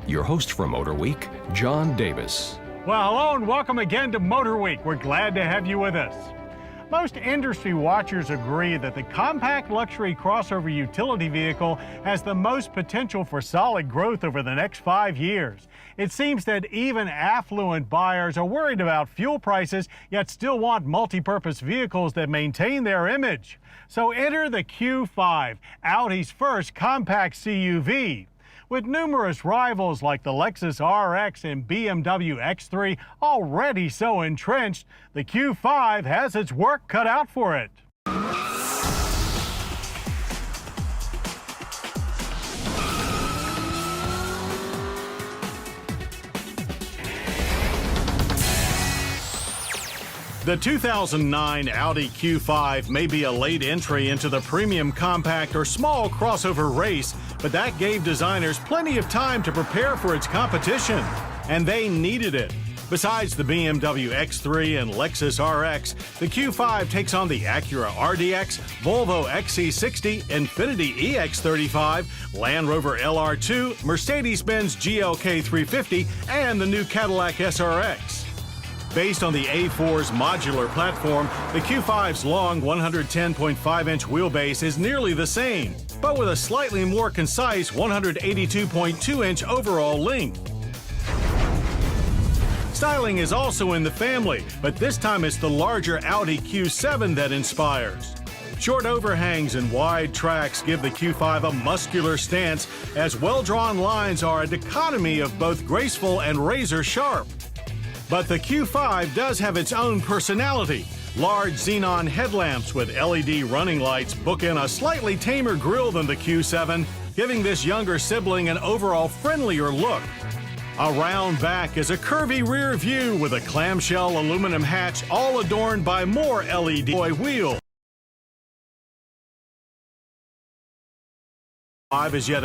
Your host for Motorweek, John Davis. Well, hello and welcome again to Motorweek. We're glad to have you with us. Most industry watchers agree that the compact luxury crossover utility vehicle has the most potential for solid growth over the next 5 years. It seems that even affluent buyers are worried about fuel prices, yet still want multi-purpose vehicles that maintain their image. So enter the Q5, Audi's first compact CUV. With numerous rivals like the Lexus RX and BMW X3 already so entrenched, the Q5 has its work cut out for it. The 2009 Audi Q5 may be a late entry into the premium compact or small crossover race, but that gave designers plenty of time to prepare for its competition, and they needed it. Besides the BMW X3 and Lexus RX, the Q5 takes on the Acura RDX, Volvo XC60, Infiniti EX35, Land Rover LR2, Mercedes-Benz GLK 350, and the new Cadillac SRX. Based on the A4's modular platform, the Q5's long 110.5-inch wheelbase is nearly the same, but with a slightly more concise 182.2-inch overall length. Styling is also in the family, but this time it's the larger Audi Q7 that inspires. Short overhangs and wide tracks give the Q5 a muscular stance, as well-drawn lines are a dichotomy of both graceful and razor-sharp. But the Q5 does have its own personality. Large xenon headlamps with LED running lights bookend a slightly tamer grille than the Q7, giving this younger sibling an overall friendlier look. A round back is a curvy rear view with a clamshell aluminum hatch, all adorned by more LED wheels. Q5 is yet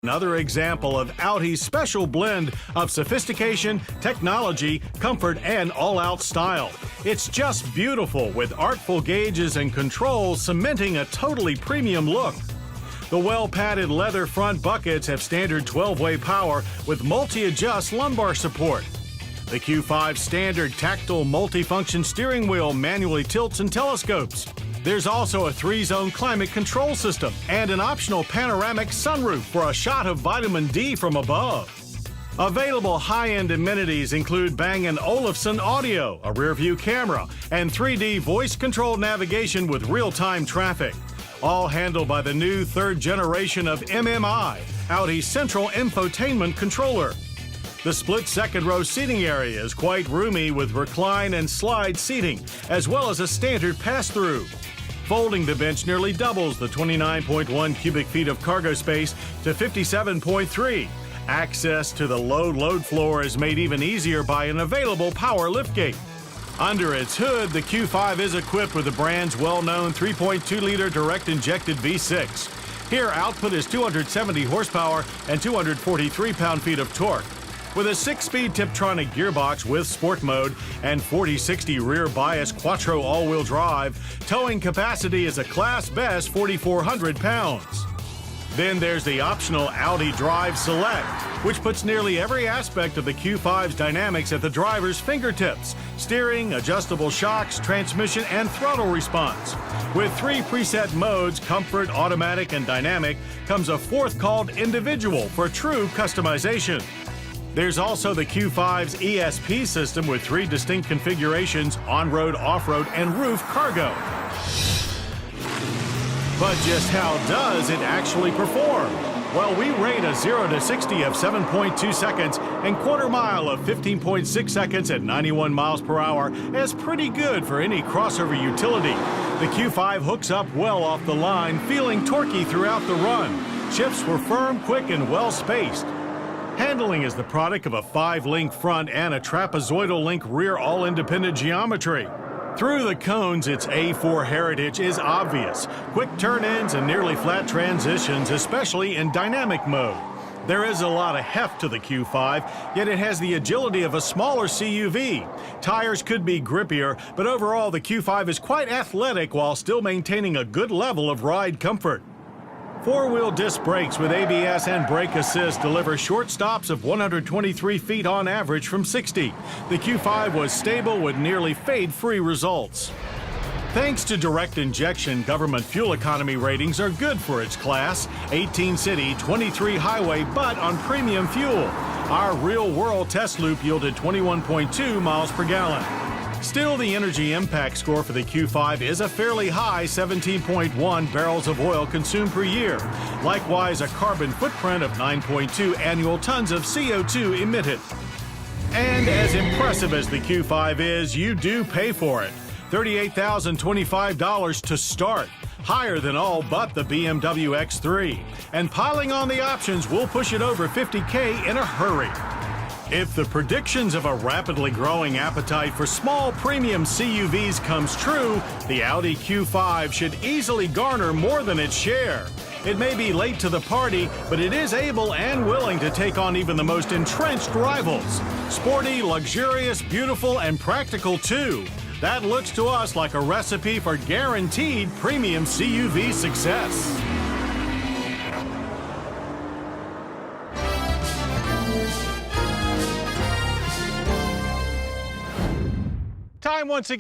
another example of Audi's special blend of sophistication, technology, comfort, and all-out style. It's just beautiful, with artful gauges and controls cementing a totally premium look. The well-padded leather front buckets have standard 12-way power with multi-adjust lumbar support. The Q5's standard tactile multifunction steering wheel manually tilts and telescopes. There's also a 3-zone climate control system and an optional panoramic sunroof for a shot of vitamin D from above. Available high-end amenities include Bang & Olufsen audio, a rear-view camera, and 3D voice-controlled navigation with real-time traffic. All handled by the new third generation of MMI, Audi's central infotainment controller. The split second-row seating area is quite roomy with recline and slide seating, as well as a standard pass-through. Folding the bench nearly doubles the 29.1 cubic feet of cargo space to 57.3. Access to the load floor is made even easier by an available power liftgate. Under its hood, the Q5 is equipped with the brand's well-known 3.2-liter direct-injected V6. Here, output is 270 horsepower and 243 pound-feet of torque. With a 6-speed Tiptronic gearbox with sport mode and 40/60 rear bias quattro all-wheel drive, towing capacity is a class-best 4,400 pounds. Then there's the optional Audi Drive Select, which puts nearly every aspect of the Q5's dynamics at the driver's fingertips: steering, adjustable shocks, transmission, and throttle response. With 3 preset modes, comfort, automatic, and dynamic, comes a 4th called individual for true customization. There's also the Q5's ESP system with 3 distinct configurations: on-road, off-road, and roof cargo. But just how does it actually perform? Well, we rate a 0 to 60 of 7.2 seconds and quarter mile of 15.6 seconds at 91 miles per hour as pretty good for any crossover utility. The Q5 hooks up well off the line, feeling torquey throughout the run. Shifts were firm, quick, and well-spaced. Handling is the product of a 5-link front and a trapezoidal link rear all-independent geometry. Through the cones, its A4 heritage is obvious. Quick turn-ins and nearly flat transitions, especially in dynamic mode. There is a lot of heft to the Q5, yet it has the agility of a smaller CUV. Tires could be grippier, but overall the Q5 is quite athletic while still maintaining a good level of ride comfort. Four-wheel disc brakes with ABS and brake assist deliver short stops of 123 feet on average from 60. The Q5 was stable with nearly fade-free results. Thanks to direct injection, government fuel economy ratings are good for its class. 18 city, 23 highway, but on premium fuel. Our real-world test loop yielded 21.2 miles per gallon. Still, the energy impact score for the Q5 is a fairly high 17.1 barrels of oil consumed per year. Likewise, a carbon footprint of 9.2 annual tons of CO2 emitted. And as impressive as the Q5 is, you do pay for it. $38,025 to start, higher than all but the BMW X3. And piling on the options will push it over $50K in a hurry. If the predictions of a rapidly growing appetite for small premium CUVs comes true, the Audi Q5 should easily garner more than its share. It may be late to the party, but it is able and willing to take on even the most entrenched rivals. Sporty, luxurious, beautiful, and practical too. That looks to us like a recipe for guaranteed premium CUV success. Time once again.